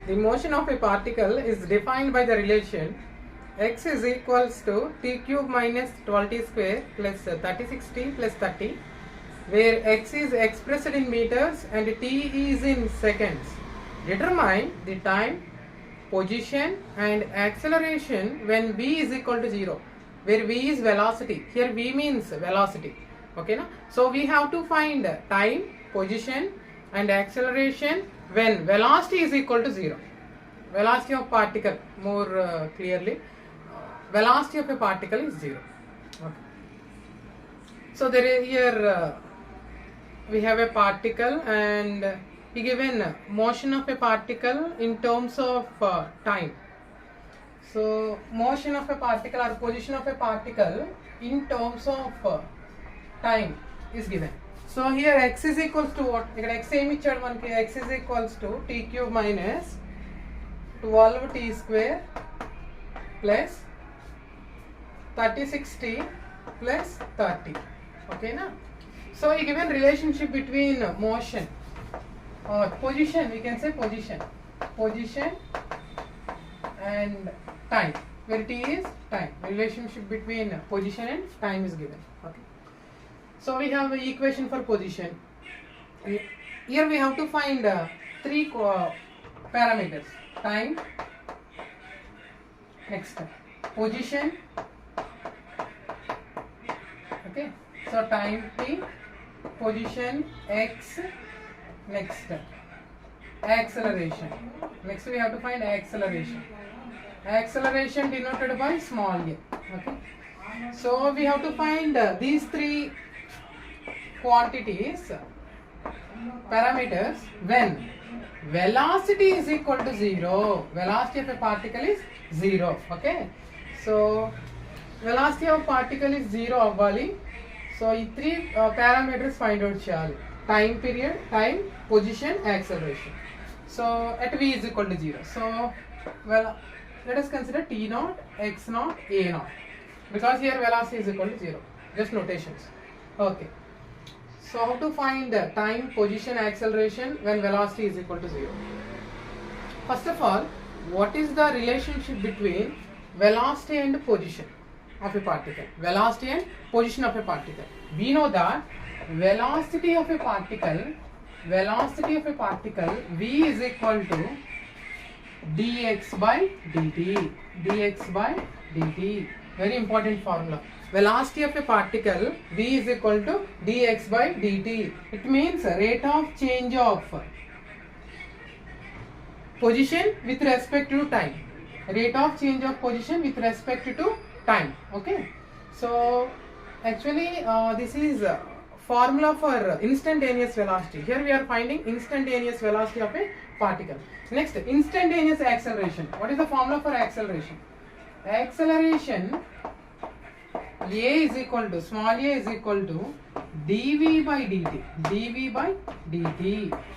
The motion of a particle is defined by the relation x is equals to t cube minus 12t square plus 36t plus 30, where x is expressed in meters and t is in seconds. Determine the time, position and acceleration when v is equal to 0, where v is velocity. Here v means velocity. Okay, na? So we have to find time, position and acceleration when velocity is equal to 0. Velocity of particle, more clearly, velocity of a particle is 0. Okay. So there is here we have a particle and we given motion of a particle in terms of time. So motion of a particle or position of a particle in terms of time is given. So here x is equals to what? X ichadu manaki x is equals to t cube minus 12t square plus 36t plus 30. Okay na? So he given relationship between motion or position, we can say position and time, where t is time. Relationship between position and time is given. Okay. So we have an equation for position. Here we have to find three parameters: time, next position. Okay. So time t, position x, next acceleration. Next we have to find acceleration. Acceleration denoted by small a. Okay. So we have to find these three quantities, parameters, when velocity is equal to 0. Velocity of a particle is 0. Okay. So velocity of particle is 0 avvali. So these three parameters find out cheyali: time period, time, position, acceleration. So at v is equal to 0. So well, let us consider t naught, x naught, a naught, because here velocity is equal to 0. Just notations. Okay. So how to find time, position, acceleration when velocity is equal to 0? First of all, what is the relationship between velocity and position of a particle? Velocity and position of a particle. We know that velocity of a particle v is equal to dx by dt. Very important formula. Velocity of a particle v is equal to dx by dt. It means rate of change of position with respect to time. Rate of change of position with respect to time. Okay. So actually this is formula for instantaneous velocity. Here we are finding instantaneous velocity of a particle. Next, instantaneous acceleration. What is the formula for acceleration? Acceleration a is equal to, small a is equal to dv by dt.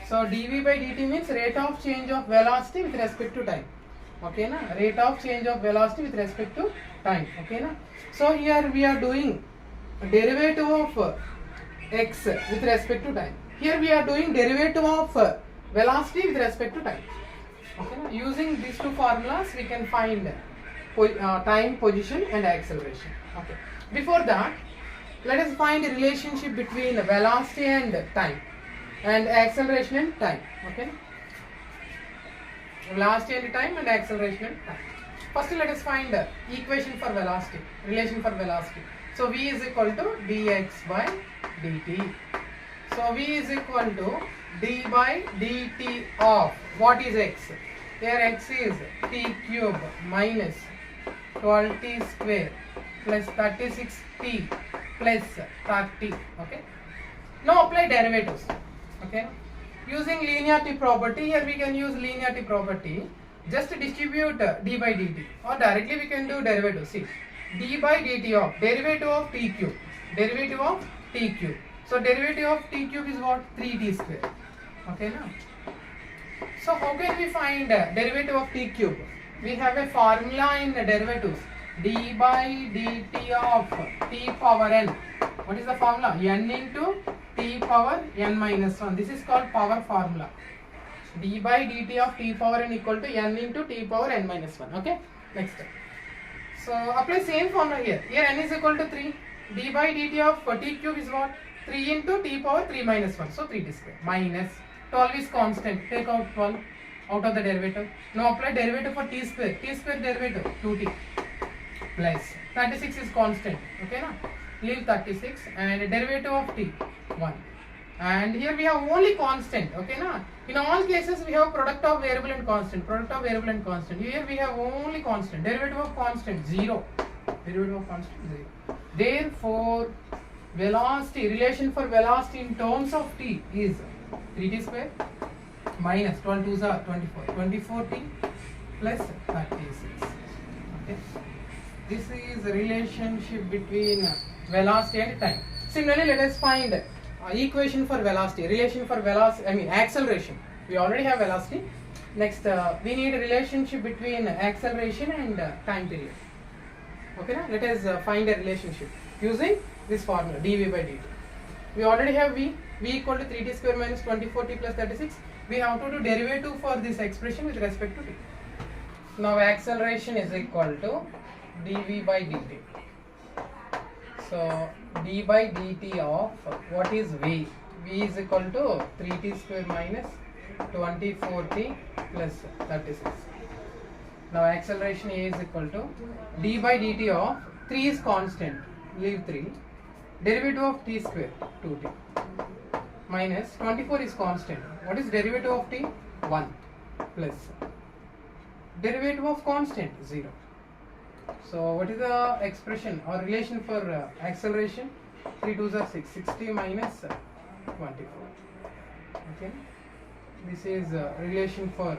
So dv by dt means rate of change of velocity with respect to time. Okay na? Rate of change of velocity with respect to time. Okay na? So here we are doing derivative of x with respect to time. Here we are doing derivative of velocity with respect to time. Okay na? Using these two formulas we can find time, position and acceleration. Okay. Before that, let us find a relationship between velocity and time and acceleration and time. Okay. Velocity and time and acceleration and time. First let us find the equation for velocity, relation for velocity. So v is equal to dx by dt. So v is equal to d by dt of, what is x? Here x is t cube minus 12t square plus 36t plus 30. Okay. Now apply derivatives. Okay. Using linearity property, here we can use linearity property. Just distribute d by dt, or directly we can do derivative. See, d by dt of derivative of t cube. Derivative of t cube. So derivative of t cube is what? 3t square. Okay now. So how can we find derivative of t cube? We have a formula in derivatives. D by dt of t power n. What is the formula? N into t power n minus 1. This is called power formula. d by dt of t power n equal to n into t power n minus 1. Okay, next step. So apply same formula here. Here n is equal to 3. d by dt of t cube is what? 3 into t power 3 minus 1. So 3t square minus 12 is constant. Take out 12 out of the derivative. Now apply derivative for t square. T square derivative 2t plus 36 is constant. Okay, na? Leave 36 and derivative of t 1. And here we have only constant. Okay, na? In all cases we have product of variable and constant. Product of variable and constant. Here we have only constant. Derivative of constant 0. Derivative of constant 0. Therefore, velocity, relation for velocity in terms of t is 3t square minus 12 2s are 24. 24t plus 36. Okay. This is the relationship between velocity and time. Similarly, let us find equation for velocity, relation for velocity, acceleration. We already have velocity. Next, we need a relationship between acceleration and time period. Okay, na? Let us find a relationship using this formula dv by dt. We already have v equal to 3t square minus 24t plus 36. We have to do derivative for this expression with respect to t. Now acceleration is equal to dv by dt. So d by dt of what is v? V is equal to 3t square minus 24t plus 36. Now acceleration A is equal to d by dt of 3 is constant, leave 3, derivative of t square 2t minus 24 is constant. What is derivative of t? 1 plus derivative of constant 0. So what is the expression or relation for acceleration? 3 2s are 6, 60 minus 24. Okay, this is relation for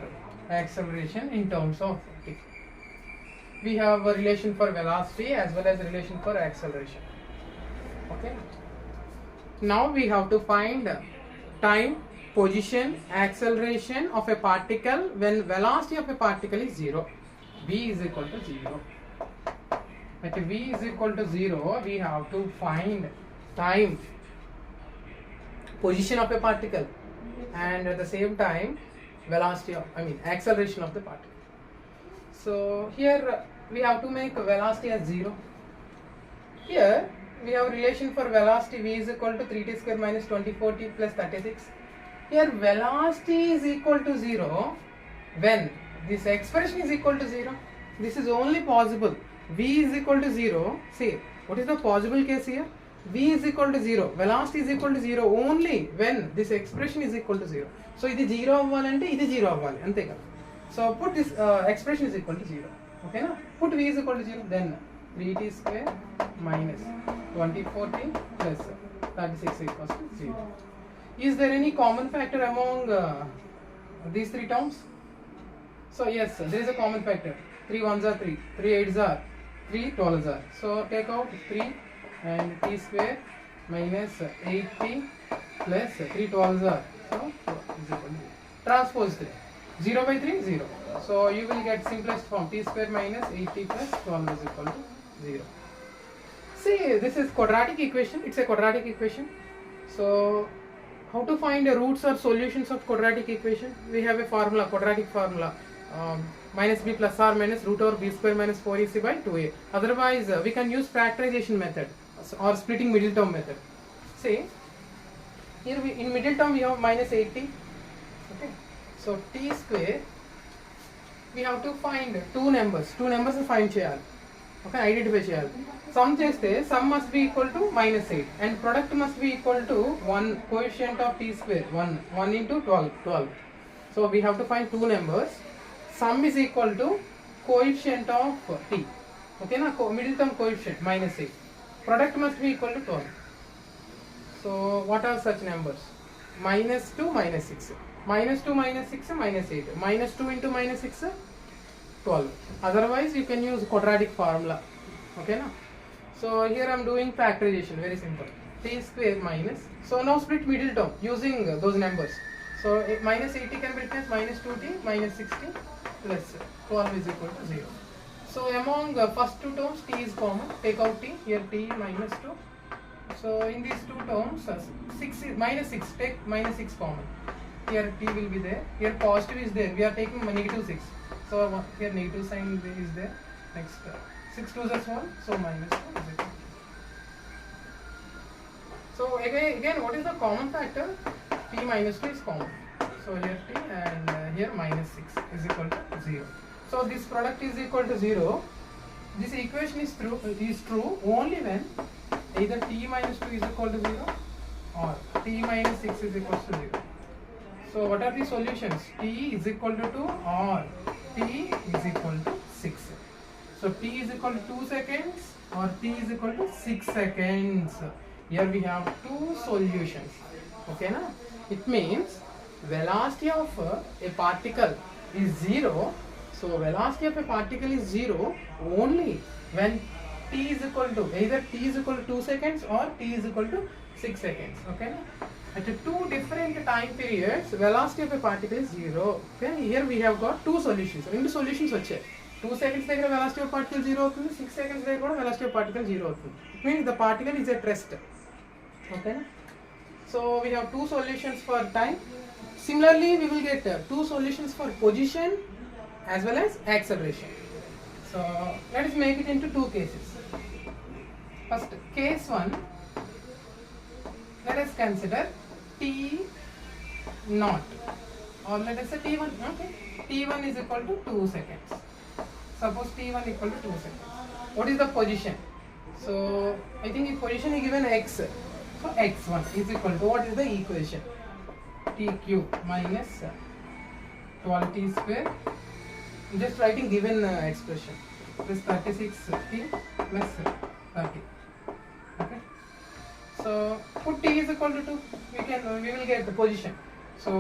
acceleration in terms of t. We have a relation for velocity as well as a relation for acceleration. Okay, now we have to find time, position, acceleration of a particle when velocity of a particle is 0. V is equal to 0. At V is equal to 0, we have to find time, position of a particle, and at the same time velocity of, acceleration of the particle. So here we have to make velocity as 0. Here we have relation for velocity. V is equal to 3t square minus 24t plus 36. Here velocity is equal to 0 when this expression is equal to 0. This is only possible. V is equal to 0. See, what is the possible case here? V is equal to 0. Velocity is equal to 0 only when this expression is equal to 0. So, this 0 avvalante, this 0 avvali. Ante kada. So, put this expression is equal to 0. Okay, na? Put V is equal to 0. Then 3t square minus 24t plus 36 equals to 0. Is there any common factor among these three terms? So, yes, there is a common factor. 3 1s are 3, 3 8s are 3 12s are. So, take out 3 and t square minus 8t plus 3 12s are. So, 4 is equal to 0. Transpose 3. 0 by 3, 0. So, you will get simplest form t square minus 8t plus 12 is equal to 0. See, this is quadratic equation. It's a quadratic equation. So, how to find the roots or solutions of quadratic equation? We have a formula, quadratic formula. Minus b plus r minus root over b square minus 4ac by 2a. Otherwise, we can use factorization method or splitting middle term method. See, here in middle term we have minus 8t. Okay, so t square, we have to find two numbers find cheyali. Okay, identify cheyali. Sum cheste sum must be equal to minus 8 and product must be equal to 1 coefficient of t square 1 into 12. So we have to find two numbers. Sum is equal to coefficient of t. Okay, na, middle term coefficient minus 8. Product must be equal to 12. So what are such numbers? Minus 2 minus 6. Minus 2 minus 6 minus 8. Minus 2 into minus 6 12. Otherwise you can use quadratic formula. Okay, na? So here I am doing factorization, very simple. T square minus. So now split middle term using those numbers. So minus 80 can be written as minus 2t minus 60 plus 12 is equal to 0. So among first two terms t is common. Take out t. Here t minus 2. So in these two terms 6 is minus 6. Take minus 6 common. here t will be there, here positive is there, we are taking negative 6, so here negative sign is there. Next 6 2s is 1, so minus 1 is equal. So again what is the common factor? T minus 2 is common, so here t and here minus 6 is equal to 0. So this product is equal to 0. This equation is true only when either t minus 2 is equal to 0 or t minus 6 is equal to 0. So what are the solutions? T is equal to 2 or t is equal to 6. So t is equal to 2 seconds or t is equal to 6 seconds. Here we have two solutions. Okay, na? It means velocity of a particle is 0. So velocity of a particle is 0 only when t is equal to either t is equal to 2 seconds or t is equal to 6 seconds. Okay, at two different time periods velocity of a particle is 0. Okay, here we have got two solutions. Two solutions వచ్చాయి. 2 seconds దగ్గర velocity of particle 0 అవుతుంది, 6 seconds దగ్గర కూడా velocity of particle 0 అవుతుంది. It means the particle is at rest. Okay, so we have two solutions for time. Similarly we will get two solutions for position as well as acceleration. So let us make it into two cases. First, case 1, let us consider t naught, or let us say t1. Okay, t1 is equal to 2 seconds. Suppose t1 equal to 2 seconds. What is the position? So I think the position is given x. So x1 is equal to, what is the equation? T cube minus 12t square. Just writing given expression, plus 36t plus 30. Okay, so put t is equal to 2, we will get the position. So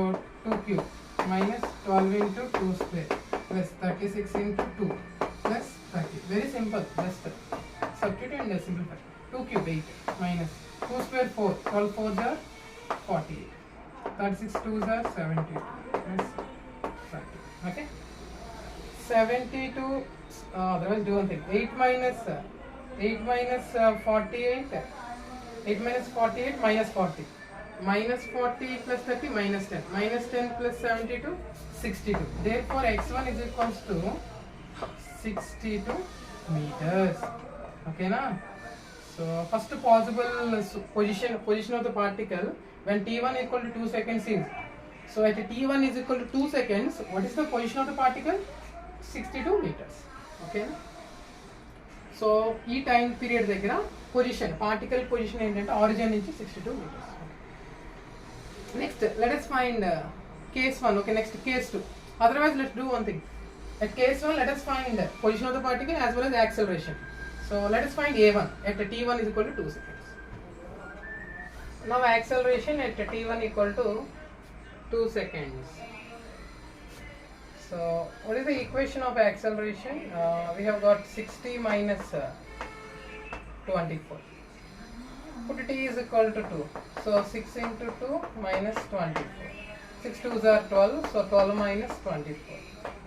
2 cube minus 12 into 2 square plus 36 into 2 plus 30. Very simple, just substitute and simplify. 2 cube 8 minus 2 square 4, 12 4s are 48, 36 2s are 72 plus 30. Okay, 72, otherwise do one thing, 8 minus 48, 8 minus 48 minus 40, minus 40 plus 30 minus 10, minus 10 plus 72, 62. Therefore x1 is equals to 62 meters. Okay, na? So first possible position of the particle when t1 equal to 2 seconds is, so at t1 is equal to 2 seconds, what is the position of the particle? 62 meters. Okay, so ఈ time period దగ్గర position, particle position ఏంటంటే origin నుంచి 62 meters. Next let us find case 1. Okay, next case 2. Otherwise let's do one thing. At case 1 let us find position of the particle as well as acceleration. So let us find a1 at t1 is equal to 2 seconds. Now acceleration at t1 equal to 2 seconds. So what is the equation of acceleration? We have got 60 minus 24. Put t is equal to 2. So 6 into 2 minus 24. 6 2s are 12. So 12 minus 24.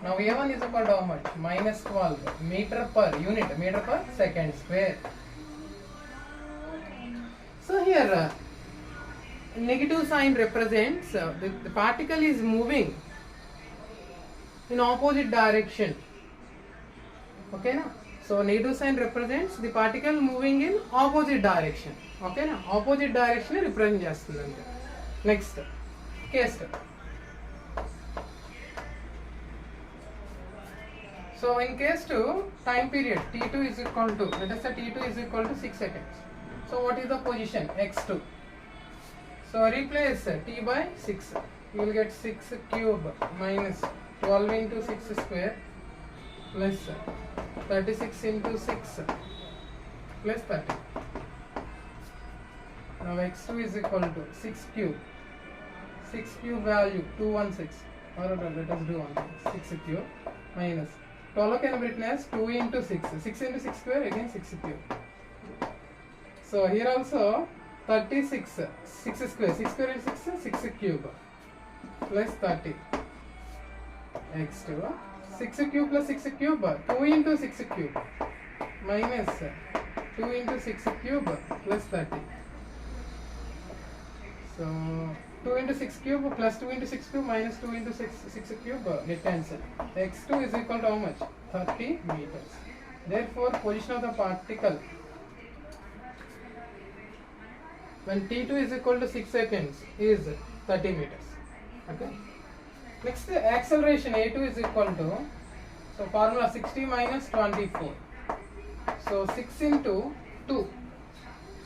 Now a1 is equal to how much? Minus 12 meter per unit, meter per second square. So here negative sign represents the particle is moving in opposite direction. Okay, na? So negative sign represents the particle moving in opposite direction. Okay, na? Opposite direction represent chestundante. Next case. So in case 2, time period t2 is equal to, let us say t2 is equal to 6 seconds. So what is the position? x2. So replace t by 6. You will get 6 cube minus 12 into 6 square plus 36 into 6 plus 30. Now x2 is equal to 6 cube. 6 cube value 216. Or let us do one. 6 cube minus 12 can be written as 2 into 6. 6 into 6 square again 6 cube. So here also 36. 6 square. 6 square into 6, 6 cube plus 30. x2. 6 cube plus 6 cube. 2 into 6 cube minus 2 into 6 cube plus 30. So 2 into 6 cube plus 2 into 6 cube minus 2 into 6 cube, get cancel. X2 is equal to how much? 30 meters. Therefore, position of the particle when t2 is equal to 6 seconds is 30 meters. Okay. Next, acceleration a2 is equal to, so formula 60 minus 24. So 6 into 2.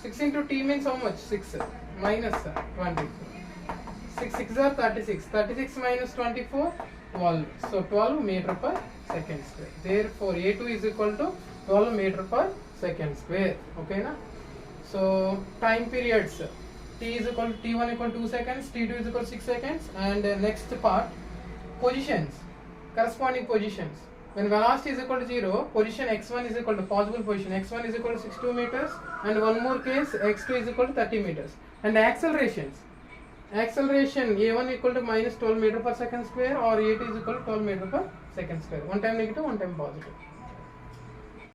6 into t means how much? 6 minus 24. 6 6 are 36. 36 minus 24, 12. So 12 meter per second square. Therefore, a2 is equal to 12 meter per second square. Okay, na? So time periods. T is equal to t1 equal to 2 seconds. T2 is equal to 6 seconds. And next part, positions. Corresponding positions. When velocity is equal to 0, position x1 is equal to possible position. x1 is equal to 62 meters. And one more case, x2 is equal to 30 meters. And accelerations. Acceleration a1 equal to minus 12 meter per second square or a2 is equal to 12 meter per second square. One time negative, one time positive.